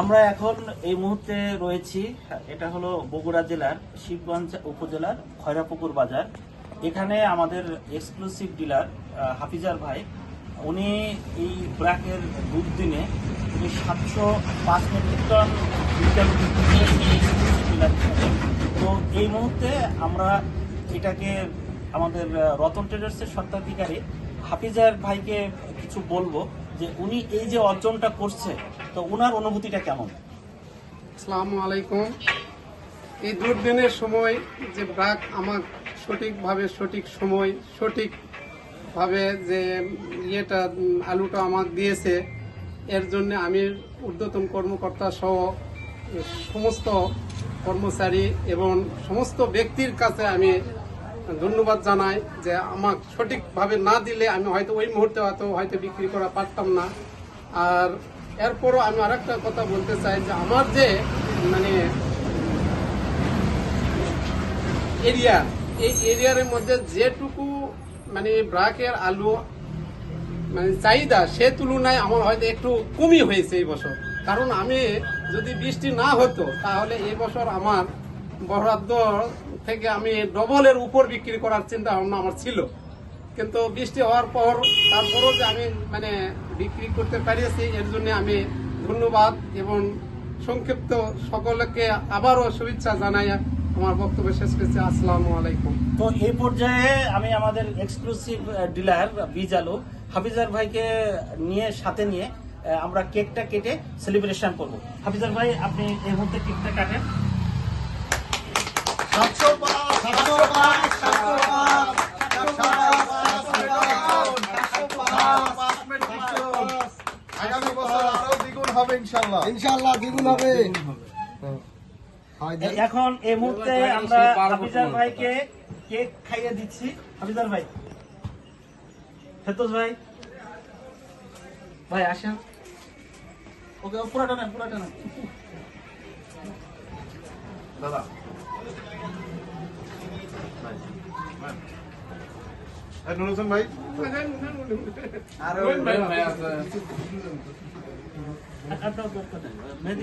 আমরা এখন এই মুহূর্তে রয়েছি, এটা হলো বগুড়া জেলার শিবগঞ্জ উপজেলার খয়রাপুকুর বাজার। এখানে আমাদের এক্সক্লুসিভ ডিলার হাফিজার ভাই, উনি এই ব্র্যাকের দুধ দিনে উনি 705 মেট্রিক টন ডিলার। তো এই মুহূর্তে আমরা এটাকে আমাদের রতন ট্রেডার্সের স্বত্বাধিকারী হাফিজার ভাইকে কিছু বলবো যে উনি এই যে অর্জনটা করছে, তো ওনার অনুভূতিটা কেমন। আসসালামু আলাইকুম। এই দুর্দিনের সময় যে ব্রাক আমার সঠিকভাবে সঠিক সময় সঠিকভাবে যে আলুটা আমাকে দিয়েছে, এর জন্য আমি ঊর্ধ্বতন কর্মকর্তা সহ সমস্ত কর্মচারী এবং সমস্ত ব্যক্তির কাছে আমি ধন্যবাদ জানাই যে আমাকে সঠিকভাবে না দিলে আমি হয়তো ওই মুহূর্তে হয়তো বিক্রি করা পারতাম না। আর এরপরও আমি আরেকটা কথা বলতে চাই যে আমার যে এরিয়া, এই এরিয়ার মধ্যে যেটুকু ব্রাকের আলু চাহিদা, সে তুলনায় আমার হয়তো একটু কমই হয়েছে এই বছর। কারণ আমি যদি বৃষ্টি না হতো তাহলে এই বছর আমার বরাদ্দ থেকে আমি ডবলের উপর বিক্রি করার চিন্তা ভাবনা আমার ছিল, কিন্তু বৃষ্টি হওয়ার পর তারপরও যে আমি বিক্রি করতে পারিয়েছি, এর জন্য আমি ধন্যবাদ এবং সংক্ষিপ্ত সকলকে আবারও শুভেচ্ছা জানাই আমার বক্তব্য শেষ করছি। আসসালামু আলাইকুম। তো এই পর্যায়ে আমি আমাদের এক্সক্লুসিভ ডিলার বীজ আলু হাফিজার ভাইকে সাথে নিয়ে আমরা কেকটা কেটে সেলিব্রেশন করব। হাফিজার ভাই, আপনি এই মুহূর্তে কেকটা কাটেন। আগামী বছর আরো দ্বিগুণ হবে ইনশাআল্লাহ। ইনশাআল্লাহ দ্বিগুণ হবে। এখন এই মুহূর্তে আমরা হাফিজার ভাইকে কেক খাইয়ে দিচ্ছি। হাফিজার ভাই, ফেরদৌস ভাই, ভাই আসেন। ওকে, পুরাটা নেন, পুরাটা নেন দাদা। নুর হোসেন ভাই, আপনার